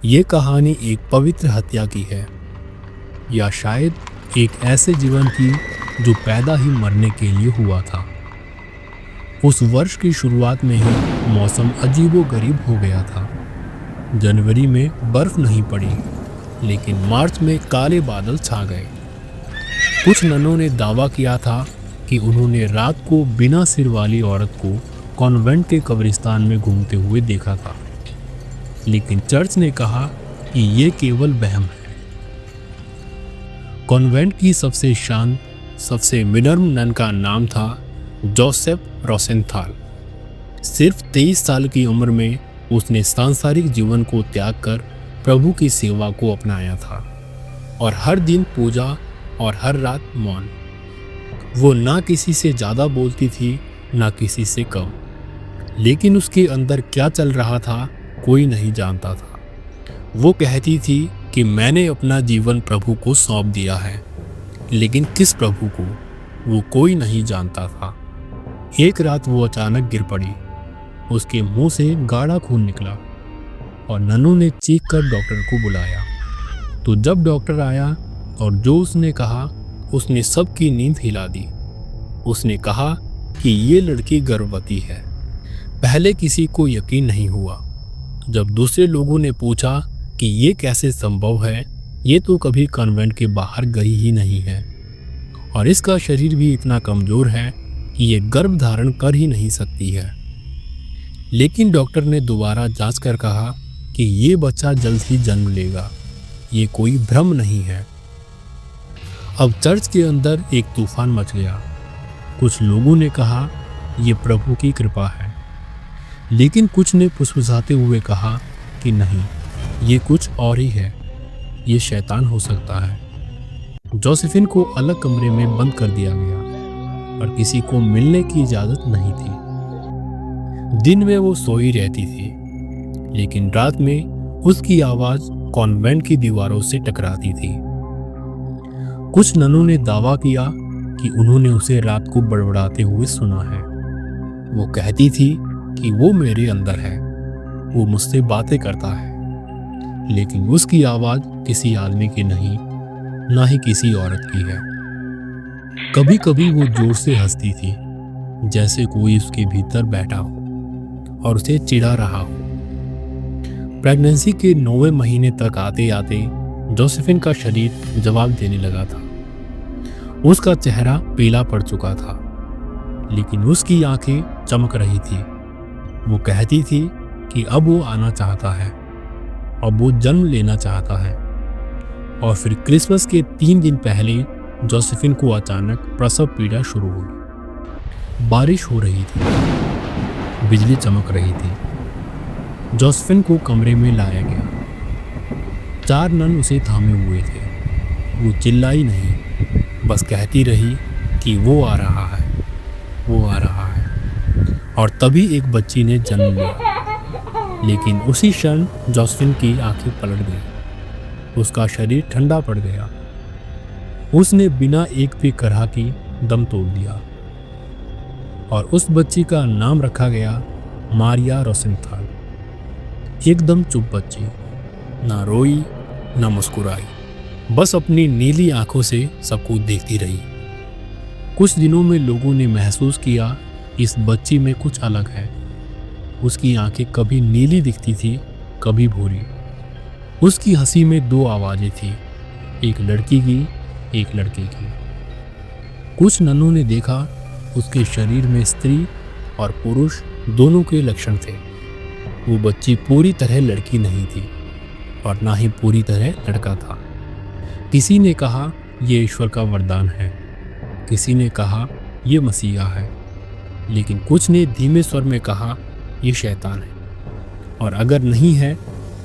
ये कहानी एक पवित्र हत्या की है, या शायद एक ऐसे जीवन की जो पैदा ही मरने के लिए हुआ था। उस वर्ष की शुरुआत में ही मौसम अजीबोगरीब हो गया था। जनवरी में बर्फ नहीं पड़ी, लेकिन मार्च में काले बादल छा गए। कुछ ननों ने दावा किया था कि उन्होंने रात को बिना सिर वाली औरत को कॉन्वेंट के कब्रिस्तान में घूमते हुए देखा था, लेकिन चर्च ने कहा कि ये केवल वहम है। कॉन्वेंट की सबसे शांत, सबसे विनम्र नन का नाम था जोसेफ रोसेंथाल। सिर्फ 23 साल की उम्र में उसने सांसारिक जीवन को त्याग कर प्रभु की सेवा को अपनाया था, और हर दिन पूजा और हर रात मौन। वो ना किसी से ज़्यादा बोलती थी, ना किसी से कम, लेकिन उसके अंदर क्या चल रहा था कोई नहीं जानता था। वो कहती थी कि मैंने अपना जीवन प्रभु को सौंप दिया है, लेकिन किस प्रभु को वो कोई नहीं जानता था। एक रात वो अचानक गिर पड़ी। उसके मुंह से गाढ़ा खून निकला और नन्नू ने चीख कर डॉक्टर को बुलाया। तो जब डॉक्टर आया और जो उसने कहा, उसने सबकी नींद हिला दी। उसने कहा कि ये लड़की गर्भवती है। पहले किसी को यकीन नहीं हुआ। जब दूसरे लोगों ने पूछा कि ये कैसे संभव है, ये तो कभी कॉन्वेंट के बाहर गई ही नहीं है, और इसका शरीर भी इतना कमज़ोर है कि ये गर्भ धारण कर ही नहीं सकती है। लेकिन डॉक्टर ने दोबारा जांच कर कहा कि ये बच्चा जल्द ही जन्म लेगा, ये कोई भ्रम नहीं है। अब चर्च के अंदर एक तूफान मच गया। कुछ लोगों ने कहा ये प्रभु की कृपा है, लेकिन कुछ ने फुसफुसाते हुए कहा कि नहीं, ये कुछ और ही है, ये शैतान हो सकता है। जोसेफिन को अलग कमरे में बंद कर दिया गया और किसी को मिलने की इजाज़त नहीं थी। दिन में वो सोई रहती थी, लेकिन रात में उसकी आवाज़ कॉन्वेंट की दीवारों से टकराती थी। कुछ ननों ने दावा किया कि उन्होंने उसे रात को बड़बड़ाते हुए सुना है। वो कहती थी कि वो मेरे अंदर है, वो मुझसे बातें करता है, लेकिन उसकी आवाज़ किसी आदमी की नहीं, ना ही किसी औरत की है। कभी कभी वो जोर से हंसती थी, जैसे कोई उसके भीतर बैठा हो और उसे चिढ़ा रहा हो। प्रेगनेंसी के 9वें महीने तक आते आते जोसेफिन का शरीर जवाब देने लगा था। उसका चेहरा पीला पड़ चुका था, लेकिन उसकी आंखें चमक रही थी। वो कहती थी कि अब वो आना चाहता है, अब वो जन्म लेना चाहता है। और फिर क्रिसमस के 3 दिन पहले जोसेफिन को अचानक प्रसव पीड़ा शुरू हुई। बारिश हो रही थी, बिजली चमक रही थी। जोसेफिन को कमरे में लाया गया। 4 नन उसे थामे हुए थे। वो चिल्लाई नहीं, बस कहती रही कि वो आ रहा है, वो आ रहा है। और तभी एक बच्ची ने जन्म लिया। लेकिन उसी क्षण जोसेफिन की आंखें पलट गईं। उसका शरीर ठंडा पड़ गया। उसने बिना एक भी करहा की दम तोड़ दिया, और उस बच्ची का नाम रखा गया मारिया रोसेंथाल। एकदम चुप बच्ची, ना रोई ना मुस्कुराई, बस अपनी नीली आंखों से सबको देखती रही। कुछ दिनों में लोगों ने महसूस किया इस बच्ची में कुछ अलग है। उसकी आंखें कभी नीली दिखती थी, कभी भूरी। उसकी हंसी में 2 आवाज़ें थी, एक लड़की की, एक लड़के की। कुछ ननों ने देखा उसके शरीर में स्त्री और पुरुष दोनों के लक्षण थे। वो बच्ची पूरी तरह लड़की नहीं थी और ना ही पूरी तरह लड़का था। किसी ने कहा ये ईश्वर का वरदान है, किसी ने कहा ये मसीहा है, लेकिन कुछ ने धीमे स्वर में कहा ये शैतान है, और अगर नहीं है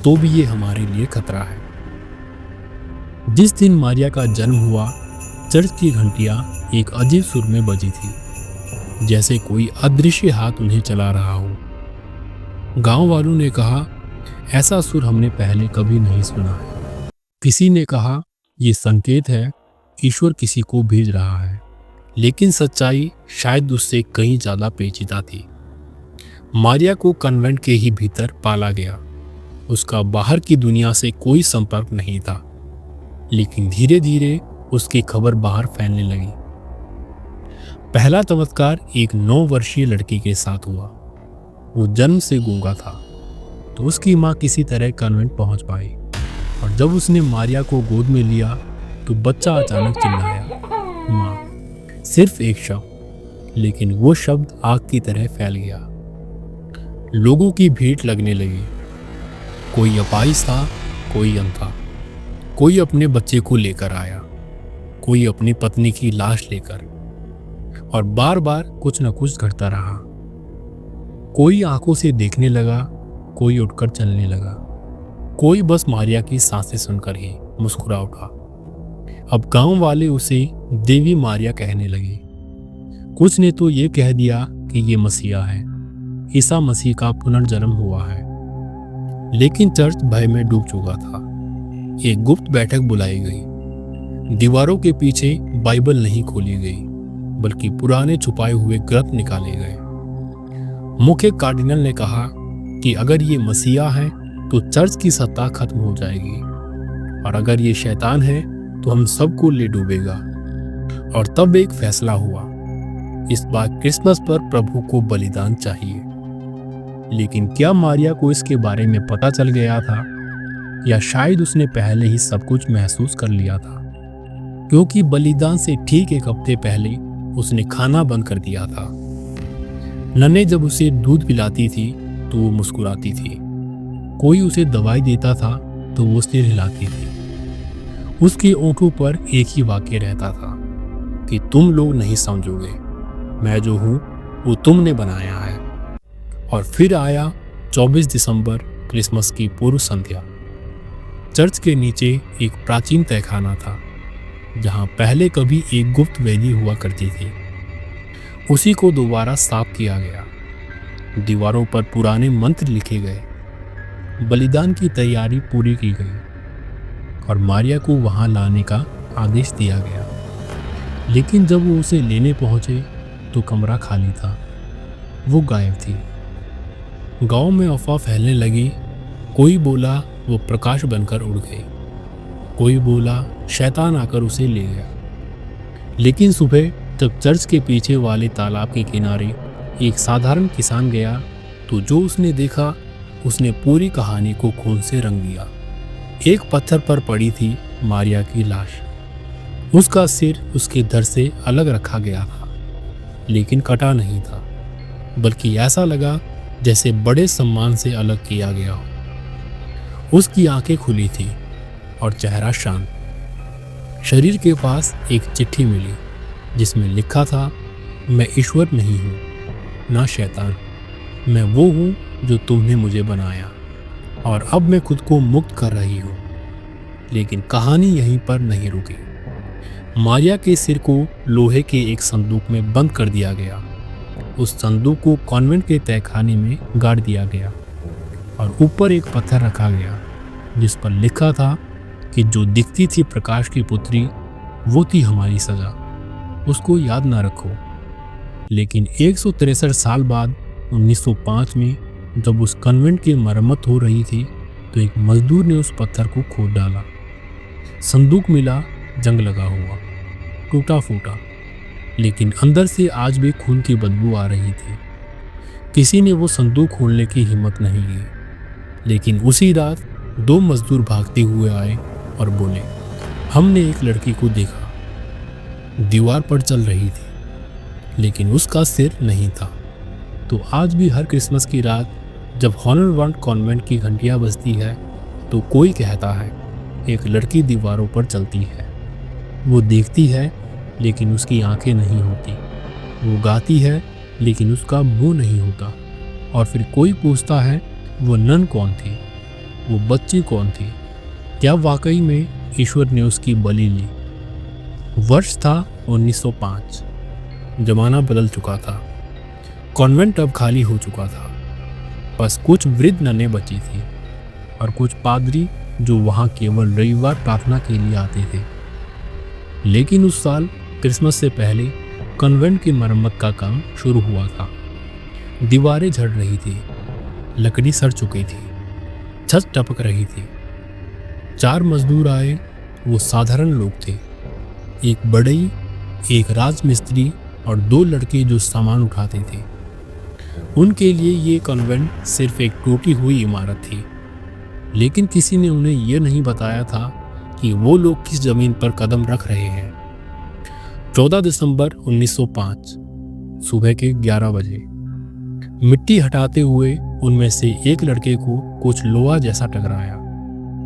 तो भी ये हमारे लिए खतरा है। जिस दिन मारिया का जन्म हुआ, चर्च की घंटियां एक अजीब सुर में बजी थी, जैसे कोई अदृश्य हाथ उन्हें चला रहा हो। गांव वालों ने कहा ऐसा सुर हमने पहले कभी नहीं सुना है। किसी ने कहा ये संकेत है ईश्वर किसी को भेज रहा है, लेकिन सच्चाई शायद उससे कहीं ज़्यादा पेचीदा थी। मारिया को कन्वेंट के ही भीतर पाला गया। उसका बाहर की दुनिया से कोई संपर्क नहीं था, लेकिन धीरे धीरे उसकी खबर बाहर फैलने लगी। पहला चमत्कार एक 9 वर्षीय लड़की के साथ हुआ। वो जन्म से गूंगा था, तो उसकी माँ किसी तरह कॉन्वेंट पहुंच पाई, और जब उसने मारिया को गोद में लिया तो बच्चा अचानक चिल्लाया, माँ। सिर्फ एक शब्द, लेकिन वो शब्द आग की तरह फैल गया। लोगों की भीड़ लगने लगी। कोई अपाहिज था, कोई अंधा, कोई अपने बच्चे को लेकर आया, कोई अपनी पत्नी की लाश लेकर, और बार बार कुछ न कुछ घटता रहा। कोई आंखों से देखने लगा, कोई उठकर चलने लगा, कोई बस मारिया की सांसें सुनकर ही मुस्कुरा उठा। अब गांव वाले उसे देवी मारिया कहने लगे। कुछ ने तो ये कह दिया कि ये मसीहा है, ईसा मसीह का पुनर्जन्म हुआ है। लेकिन चर्च भय में डूब चुका था। एक गुप्त बैठक बुलाई गई। दीवारों के पीछे बाइबल नहीं खोली गई, बल्कि पुराने छुपाए हुए ग्रंथ निकाले गए। मुख्य कार्डिनल ने कहा कि अगर ये मसीहा है तो चर्च की सत्ता खत्म हो जाएगी, और अगर ये शैतान है तो हम सबको ले डूबेगा। और तब एक फैसला हुआ, इस बार क्रिसमस पर प्रभु को बलिदान चाहिए। लेकिन क्या मारिया को इसके बारे में पता चल गया था, या शायद उसने पहले ही सब कुछ महसूस कर लिया था? क्योंकि बलिदान से ठीक एक हफ्ते पहले उसने खाना बंद कर दिया था। नन्हे जब उसे दूध पिलाती थी तो वो मुस्कुराती थी, कोई उसे दवाई देता था तो वो सिर हिलाती थी। उसके ओंठों पर एक ही वाक्य रहता था कि तुम लोग नहीं समझोगे, मैं जो हूँ वो तुमने बनाया है। और फिर आया 24 दिसंबर, क्रिसमस की पूर्व संध्या। चर्च के नीचे एक प्राचीन तहखाना था, जहाँ पहले कभी एक गुप्त वेदी हुआ करती थी। उसी को दोबारा साफ किया गया। दीवारों पर पुराने मंत्र लिखे गए, बलिदान की तैयारी पूरी की गई, और मारिया को वहां लाने का आदेश दिया गया। लेकिन जब वो उसे लेने पहुंचे तो कमरा खाली था, वो गायब थी। गांव में अफवाह फैलने लगी। कोई बोला वो प्रकाश बनकर उड़ गई, कोई बोला शैतान आकर उसे ले गया। लेकिन सुबह जब चर्च के पीछे वाले तालाब के किनारे एक साधारण किसान गया, तो जो उसने देखा, उसने पूरी कहानी को खून से रंग दिया। एक पत्थर पर पड़ी थी मारिया की लाश। उसका सिर उसके धड़ से अलग रखा गया था, लेकिन कटा नहीं था, बल्कि ऐसा लगा जैसे बड़े सम्मान से अलग किया गया हो। उसकी आंखें खुली थी और चेहरा शांत। शरीर के पास एक चिट्ठी मिली, जिसमें लिखा था, मैं ईश्वर नहीं हूँ, ना शैतान, मैं वो हूँ जो तुमने मुझे बनाया, और अब मैं खुद को मुक्त कर रही हूँ। लेकिन कहानी यहीं पर नहीं रुकी। मारिया के सिर को लोहे के एक संदूक में बंद कर दिया गया। उस संदूक को कॉन्वेंट के तहखाने में गाड़ दिया गया, और ऊपर एक पत्थर रखा गया, जिस पर लिखा था कि जो दिखती थी प्रकाश की पुत्री, वो थी हमारी सजा, उसको याद ना रखो। लेकिन 163 साल बाद 1905 में जब उस कन्वेंट की मरम्मत हो रही थी, तो एक मजदूर ने उस पत्थर को खोद डाला। संदूक मिला जंग लगा हुआ, टूटा फूटा, लेकिन अंदर से आज भी खून की बदबू आ रही थी। किसी ने वो संदूक खोलने की हिम्मत नहीं की। लेकिन उसी रात 2 मजदूर भागते हुए आए और बोले, हमने एक लड़की को देखा, दीवार पर चल रही थी, लेकिन उसका सिर नहीं था। तो आज भी हर क्रिसमस की रात जब हॉनरवार्ड कॉन्वेंट की घंटियां बजती है, तो कोई कहता है एक लड़की दीवारों पर चलती है। वो देखती है, लेकिन उसकी आंखें नहीं होती। वो गाती है, लेकिन उसका मुंह नहीं होता। और फिर कोई पूछता है, वो नन कौन थी, वो बच्ची कौन थी, क्या वाकई में ईश्वर ने उसकी बलि ली? वर्ष था 1905। जमाना बदल चुका था। कॉन्वेंट अब खाली हो चुका था। बस कुछ वृद्ध नन्हें बची थी, और कुछ पादरी जो वहाँ केवल रविवार प्रार्थना के लिए आते थे। लेकिन उस साल क्रिसमस से पहले कॉन्वेंट की मरम्मत का काम शुरू हुआ था। दीवारें झड़ रही थी, लकड़ी सड़ चुकी थी, छत टपक रही थी। 4 मजदूर आए। वो साधारण लोग थे, एक बढ़ई, एक राजमिस्त्री और 2 लड़के जो सामान उठाते थे। उनके लिए ये कॉन्वेंट सिर्फ एक टूटी हुई इमारत थी, लेकिन किसी ने उन्हें यह नहीं बताया था कि वो लोग किस जमीन पर कदम रख रहे हैं। 14 दिसंबर 1905 सुबह के 11 बजे मिट्टी हटाते हुए उनमें से एक लड़के को कुछ लोहा जैसा टकराया।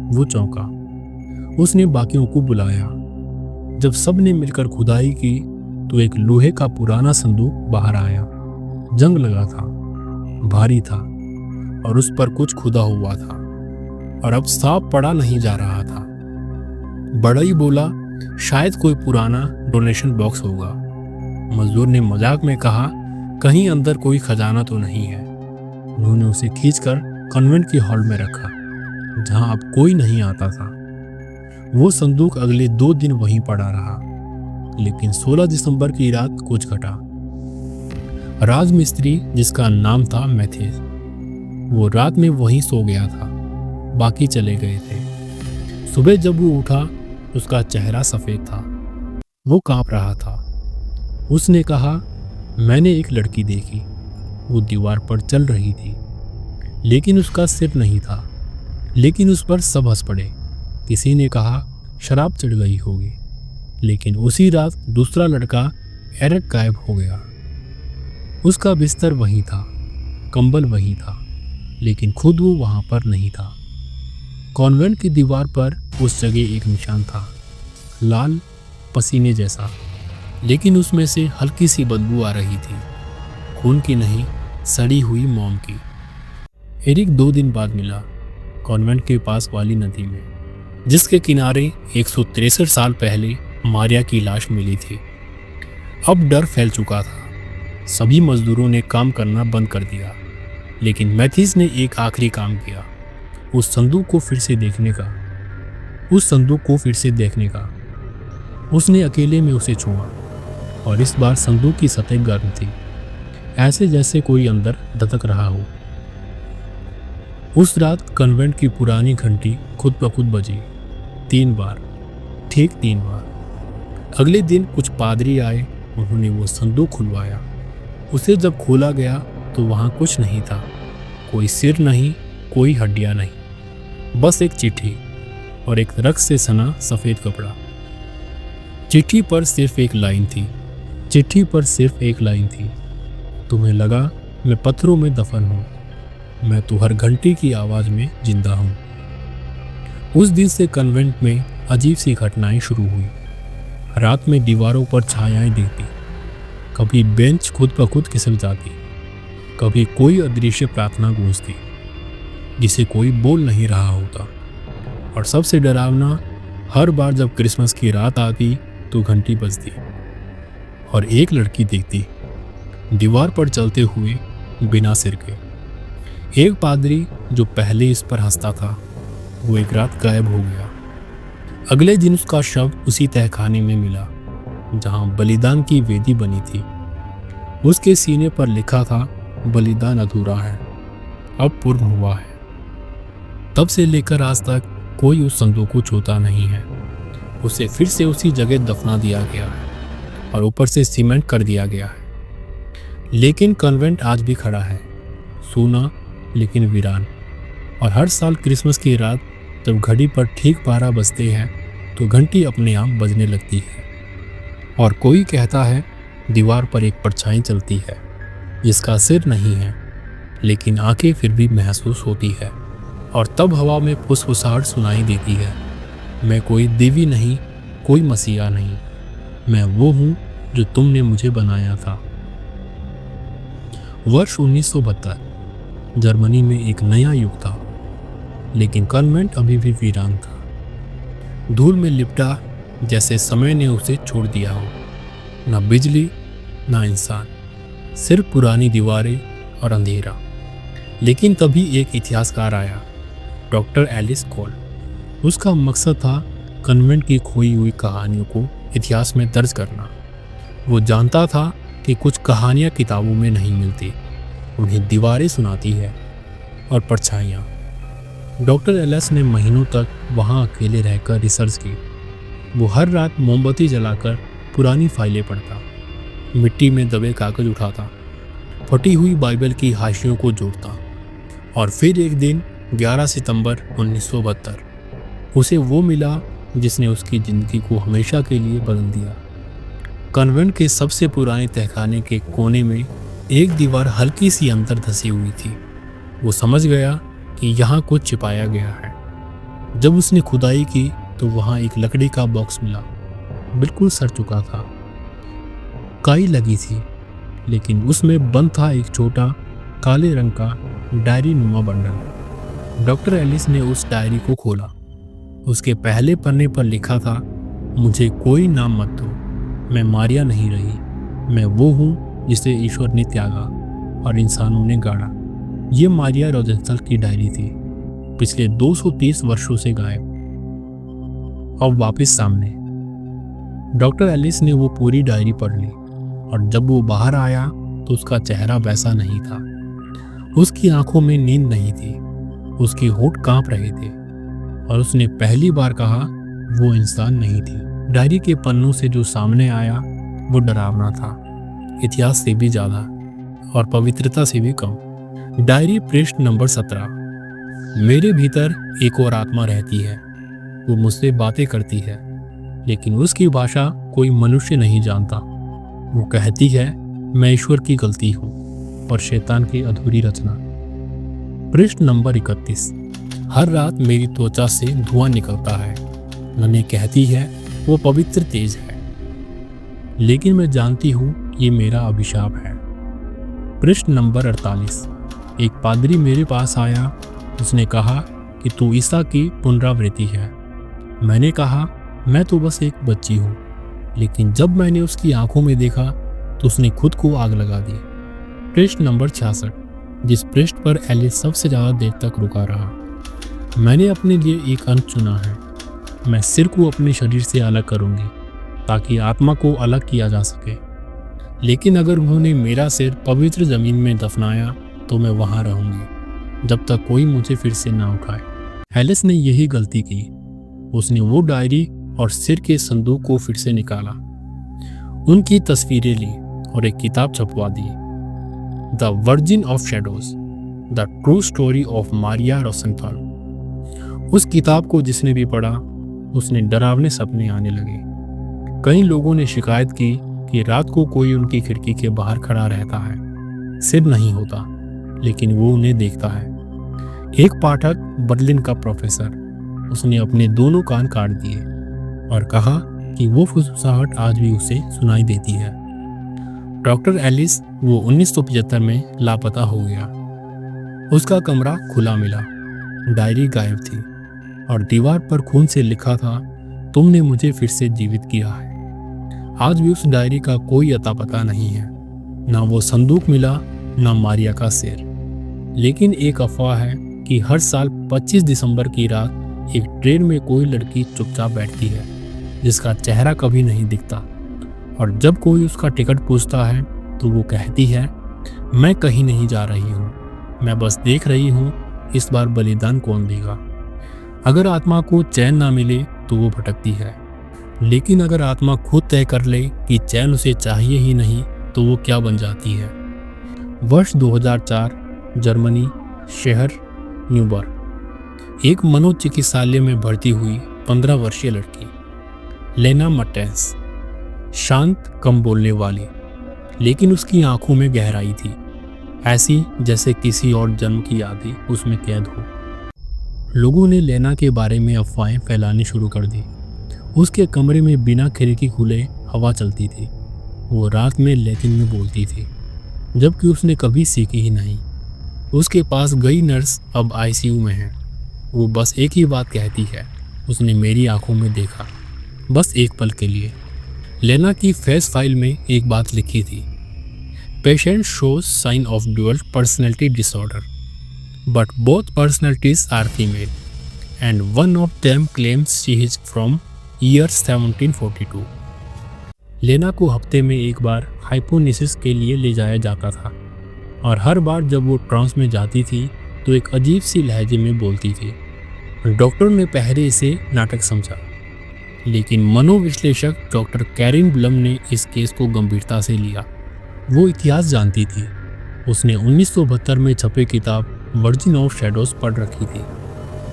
वो चौंका। उसने बाकियों को बुलाया। जब सब ने मिलकर खुदाई की तो एक लोहे का पुराना संदूक बाहर आया। जंग लगा था, भारी था और उस पर कुछ खुदा हुआ था और अब साफ पड़ा नहीं जा रहा था। बढ़ई बोला, शायद कोई पुराना डोनेशन बॉक्स होगा। मजदूर ने मजाक में कहा, कहीं अंदर कोई खजाना तो नहीं है। उन्होंने उसे खींचकर कॉन्वेंट के हॉल में रखा, जहां अब कोई नहीं आता था। वो संदूक अगले 2 दिन वहीं पड़ा रहा, लेकिन 16 दिसंबर की रात कुछ घटा। राजमिस्त्री, जिसका नाम था मैथ्यूज, वो रात में वहीं सो गया था। बाकी चले गए थे। सुबह जब वो उठा, उसका चेहरा सफेद था। वो कांप रहा था। उसने कहा, मैंने एक लड़की देखी। वो दीवार पर चल रही थी, लेकिन उसका सिर नहीं था। लेकिन उस पर सब हंस पड़े। किसी ने कहा, शराब चढ़ गई होगी। लेकिन उसी रात दूसरा लड़का एरिक गायब हो गया। उसका बिस्तर वहीं था, कंबल वहीं था, लेकिन खुद वो वहां पर नहीं था। कॉन्वेंट की दीवार पर उस जगह एक निशान था, लाल पसीने जैसा, लेकिन उसमें से हल्की सी बदबू आ रही थी। खून की नहीं, सड़ी हुई मोम की। एरिक 2 दिन बाद मिला, कॉन्वेंट के पास वाली नदी में, जिसके किनारे 163 साल पहले मारिया की लाश मिली थी। अब डर फैल चुका था। सभी मजदूरों ने काम करना बंद कर दिया, लेकिन मैथ्यूज ने एक आखिरी काम किया, उस संदूक को फिर से देखने का। उसने अकेले में उसे छुआ और इस बार संदूक की सतह गर्म थी, ऐसे जैसे कोई अंदर धधक रहा हो। उस रात कन्वेंट की पुरानी घंटी खुद ब खुद बजी 3 बार, ठीक 3 बार। अगले दिन कुछ पादरी आए। उन्होंने वो संदूक खुलवाया। उसे जब खोला गया तो वहाँ कुछ नहीं था, कोई सिर नहीं, कोई हड्डियाँ नहीं, बस एक चिट्ठी और एक रक्त से सना सफ़ेद कपड़ा। चिट्ठी पर सिर्फ एक लाइन थी, तुम्हें लगा मैं पत्थरों में दफन हूँ, मैं तो हर घंटी की आवाज़ में जिंदा हूँ। उस दिन से कन्वेंट में अजीब सी घटनाएं शुरू हुई। रात में दीवारों पर छायाएं दिखती, कभी बेंच खुद ब खुद खिसक जाती, कभी कोई अदृश्य प्रार्थना गूंजती जिसे कोई बोल नहीं रहा होता। और सबसे डरावना, हर बार जब क्रिसमस की रात आती तो घंटी बजती और एक लड़की दिखती, दीवार पर चलते हुए, बिना सिर के। एक पादरी जो पहले इस पर हंसता था, वो एक रात गायब हो गया। अगले दिन उसका शव उसी तहखाने में मिला जहां बलिदान की वेदी बनी थी। उसके सीने पर लिखा था, बलिदान अधूरा है, अब पूर्ण हुआ है। तब से लेकर आज तक कोई उस संदूक को छूता नहीं है। उसे फिर से उसी जगह दफना दिया गया है और ऊपर से सीमेंट कर दिया गया है। लेकिन कन्वेंट आज भी खड़ा है, सूना लेकिन वीरान। और हर साल क्रिसमस की रात जब घड़ी पर ठीक 12 बजते हैं तो घंटी अपने आप बजने लगती है और कोई कहता है, दीवार पर एक परछाई चलती है जिसका सिर नहीं है, लेकिन आंखें फिर भी महसूस होती है। और तब हवा में फुसफुसाहट सुनाई देती है, मैं कोई देवी नहीं, कोई मसीहा नहीं, मैं वो हूँ जो तुमने मुझे बनाया था। वर्ष 1972 जर्मनी में एक नया युग था, लेकिन कॉन्वेंट अभी भी वीरान था, धूल में लिपटा, जैसे समय ने उसे छोड़ दिया हो। ना बिजली, ना इंसान, सिर्फ पुरानी दीवारें और अंधेरा। लेकिन तभी एक इतिहासकार आया, डॉक्टर एलिस कोल। उसका मकसद था कन्वेंट की खोई हुई कहानियों को इतिहास में दर्ज करना। वो जानता था कि कुछ कहानियाँ किताबों में नहीं मिलती, उन्हें दीवारें सुनाती है और परछाइयाँ। डॉक्टर एलिस ने महीनों तक वहां अकेले रहकर रिसर्च की। वो हर रात मोमबत्ती जलाकर पुरानी फाइलें पढ़ता, मिट्टी में दबे कागज उठाता, फटी हुई बाइबल की हाशियों को जोड़ता। और फिर एक दिन 11 सितंबर 1972 उसे वो मिला जिसने उसकी ज़िंदगी को हमेशा के लिए बदल दिया। कन्वेंट के सबसे पुराने तहखाने के कोने में एक दीवार हल्की सी अंदर धसी हुई थी। वो समझ गया कि यहाँ कुछ छिपाया गया है। जब उसने खुदाई की तो वहाँ एक लकड़ी का बॉक्स मिला, बिल्कुल सड़ चुका था, काई लगी थी, लेकिन उसमें बंद था एक छोटा काले रंग का डायरी नुमा बंडल। डॉक्टर एलिस ने उस डायरी को खोला। उसके पहले पन्ने पर लिखा था, मुझे कोई नाम मत दो, मैं मारिया नहीं रही, मैं वो हूँ जिसे ईश्वर ने त्यागा और इंसानों ने गाड़ा। ये मारिया रोजेंथल की डायरी थी, पिछले 230 वर्षों से गायब, अब वापस सामने। डॉक्टर एलिस ने वो पूरी डायरी पढ़ ली और जब वो बाहर आया तो उसका चेहरा वैसा नहीं था। उसकी आंखों में नींद नहीं थी, उसके होंठ कांप रहे थे और उसने पहली बार कहा वो इंसान नहीं थी। डायरी के पन्नों से जो सामने आया वो डरावना था, इतिहास से भी ज़्यादा और पवित्रता से भी कम। डायरी पृष्ठ नंबर 17। मेरे भीतर एक और आत्मा रहती है, वो मुझसे बातें करती है, लेकिन उसकी भाषा कोई मनुष्य नहीं जानता। वो कहती है मैं ईश्वर की गलती हूँ और शैतान की अधूरी रचना। पृष्ठ नंबर 31। हर रात मेरी त्वचा से धुआं निकलता है। नने कहती है वो पवित्र तेज है, लेकिन मैं जानती हूँ ये मेरा अभिशाप है। पृष्ठ नंबर 48। एक पादरी मेरे पास आया, उसने कहा कि तू ईसा की पुनरावृत्ति है। मैंने कहा मैं तो बस एक बच्ची हूँ, लेकिन जब मैंने उसकी आंखों में देखा तो उसने खुद को आग लगा दी। पृष्ठ नंबर 66। जिस पृष्ठ पर एलिस सबसे ज़्यादा देर तक रुका रहा। मैंने अपने लिए एक अंत चुना है। मैं सिर को अपने शरीर से अलग करूंगी ताकि आत्मा को अलग किया जा सके, लेकिन अगर उन्होंने मेरा सिर पवित्र जमीन में दफनाया तो मैं वहां रहूंगी जब तक कोई मुझे फिर से ना उठाए। एलिस ने यही गलती की। उसने वो डायरी और सिर के संदूक को फिर से निकाला, उनकी तस्वीरें ली और एक किताब छपवा दी, the virgin of shadows, the true story of Maria Rosenthal. उस किताब को जिसने भी पढ़ा उसने डरावने सपने आने लगे। कई लोगों ने शिकायत की कि रात को कोई उनकी खिड़की के बाहर खड़ा रहता है, सिर नहीं होता, लेकिन वो उन्हें देखता है। एक पाठक, बर्लिन का प्रोफेसर, उसने अपने दोनों कान काट दिए और कहा कि वो फुसफुसाहट आज भी उसे सुनाई देती है। डॉक्टर एलिस वो 1975 में लापता हो गया। उसका कमरा खुला मिला, डायरी गायब थी और दीवार पर खून से लिखा था, तुमने मुझे फिर से जीवित किया है। आज भी उस डायरी का कोई अता पता नहीं है, ना वो संदूक मिला, ना मारिया का सिर। लेकिन एक अफवाह है कि हर साल 25 दिसंबर की रात एक ट्रेन में कोई लड़की चुपचाप बैठती है जिसका चेहरा कभी नहीं दिखता, और जब कोई उसका टिकट पूछता है तो वो कहती है, मैं कहीं नहीं जा रही हूँ, मैं बस देख रही हूँ इस बार बलिदान कौन देगा। अगर आत्मा को चैन ना मिले तो वो भटकती है, लेकिन अगर आत्मा खुद तय कर ले कि चैन उसे चाहिए ही नहीं तो वो क्या बन जाती है। वर्ष 2004, जर्मनी, शहर न्यूबर्ग। एक मनोचिकित्सालय में भर्ती हुई 15 वर्षीय लड़की लेना मर्टेंस, शांत, कम बोलने वाली, लेकिन उसकी आंखों में गहराई थी, ऐसी जैसे किसी और जन्म की यादें उसमें कैद हो। लोगों ने लेना के बारे में अफवाहें फैलानी शुरू कर दी। उसके कमरे में बिना खिड़की खुले हवा चलती थी। वो रात में लैटिन में बोलती थी, जबकि उसने कभी सीखी ही नहीं। उसके पास गई नर्स अब आईसीयू में है। वो बस एक ही बात कहती है, उसने मेरी आंखों में देखा, बस एक पल के लिए। लेना की फेस फाइल में एक बात लिखी थी, patient shows sign of dual personality disorder, but both personalities are female and one of them claims she is from year 1742। Lena को हफ्ते में एक बार हाइपोनिसिस के लिए ले जाया जाता था, और हर बार जब वो ट्रांस में जाती थी तो एक अजीब सी लहजे में बोलती थी, डॉक्टर ने पहले इसे नाटक समझा, लेकिन मनोविश्लेषक डॉक्टर कैरिन ब्लम ने इस केस को गंभीरता से लिया। वो इतिहास जानती थी। उसने 1972 में छपे किताब वर्जिन ऑफ शैडोज पढ़ रखी थी।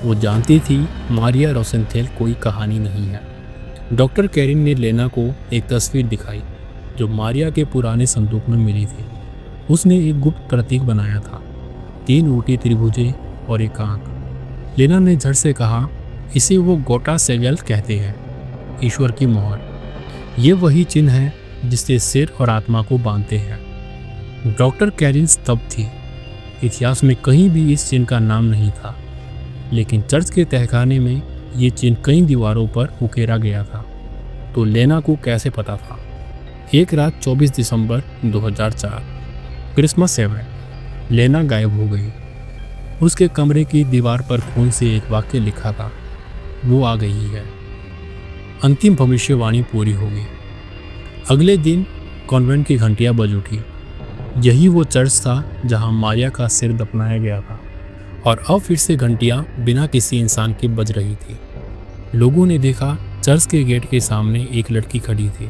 वो जानती थी मारिया रोसेंथेल कोई कहानी नहीं है। डॉक्टर कैरिन ने लेना को एक तस्वीर दिखाई जो मारिया के पुराने संदूक में मिली थी। उसने एक गुप्त प्रतीक बनाया था, 3 ऊटी त्रिभुजें और एक आंख। लेना ने झट से कहा, इसे वो गोटा सेवेल कहते हैं, ईश्वर की मोहर। ये वही चिन्ह है जिससे सिर और आत्मा को बांधते हैं। डॉक्टर कैरिन स्तब्ध थी। इतिहास में कहीं भी इस चिन्ह का नाम नहीं था, लेकिन चर्च के तहखाने में ये चिन्ह कई दीवारों पर उकेरा गया था। तो लेना को कैसे पता था? एक रात 24 दिसंबर 2004, क्रिसमस है, लेना गायब हो गई। उसके कमरे की दीवार पर खून से एक वाक्य लिखा था, वो आ गई है। अंतिम भविष्यवाणी पूरी हो गई। अगले दिन कॉन्वेंट की घंटियां बज उठी। यही वो चर्च था जहां मारिया का सिर दफनाया गया था, और अब फिर से घंटियां बिना किसी इंसान के बज रही थी। लोगों ने देखा चर्च के गेट के सामने एक लड़की खड़ी थी,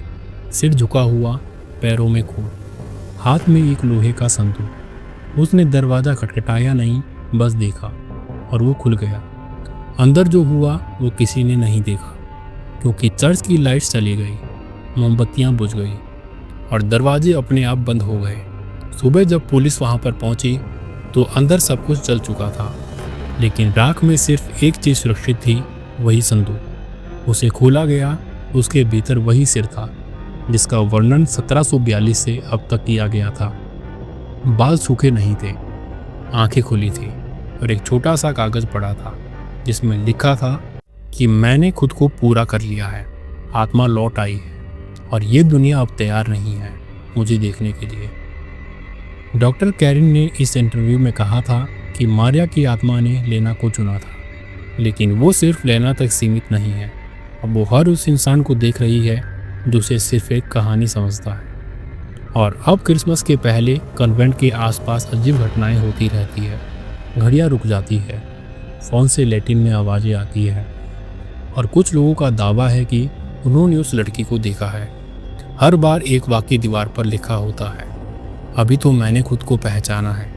सिर झुका हुआ, पैरों में खून, हाथ में एक लोहे का संदूक। उसने दरवाज़ा खटखटाया नहीं, बस देखा और वो खुल गया। अंदर जो हुआ वो किसी ने नहीं देखा, क्योंकि चर्च की लाइट्स चली गई, मोमबत्तियां बुझ गई और दरवाजे अपने आप बंद हो गए। सुबह जब पुलिस वहां पर पहुंची तो अंदर सब कुछ जल चुका था, लेकिन राख में सिर्फ एक चीज़ सुरक्षित थी, वही संदूक। उसे खोला गया, उसके भीतर वही सिर था जिसका वर्णन 1742 से अब तक किया गया था। बाल सूखे नहीं थे, आंखें खुली थी और एक छोटा सा कागज पड़ा था जिसमें लिखा था कि मैंने खुद को पूरा कर लिया है, आत्मा लौट आई है और ये दुनिया अब तैयार नहीं है मुझे देखने के लिए। डॉक्टर कैरिन ने इस इंटरव्यू में कहा था कि मारिया की आत्मा ने लेना को चुना था, लेकिन वो सिर्फ लेना तक सीमित नहीं है। अब वो हर उस इंसान को देख रही है जो उसे सिर्फ एक कहानी समझता है। और अब क्रिसमस के पहले कन्वेंट के आसपास अजीब घटनाएं होती रहती है। घड़ियां रुक जाती है, फ़ोन से लैटिन में आवाज़ें आती है और कुछ लोगों का दावा है कि उन्होंने उस लड़की को देखा है। हर बार एक वाक्य दीवार पर लिखा होता है, अभी तो मैंने खुद को पहचाना है,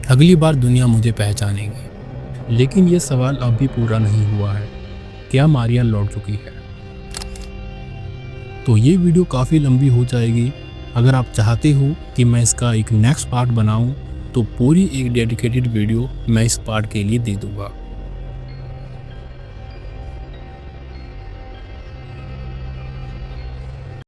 अगली बार दुनिया मुझे पहचानेगी। लेकिन ये सवाल अब भी पूरा नहीं हुआ है, क्या मारिया लौट चुकी है? तो ये वीडियो काफ़ी लंबी हो जाएगी। अगर आप चाहते हो कि मैं इसका एक नेक्स्ट पार्ट बनाऊं, तो पूरी एक डेडिकेटेड वीडियो मैं इस पार्ट के लिए दे दूंगा।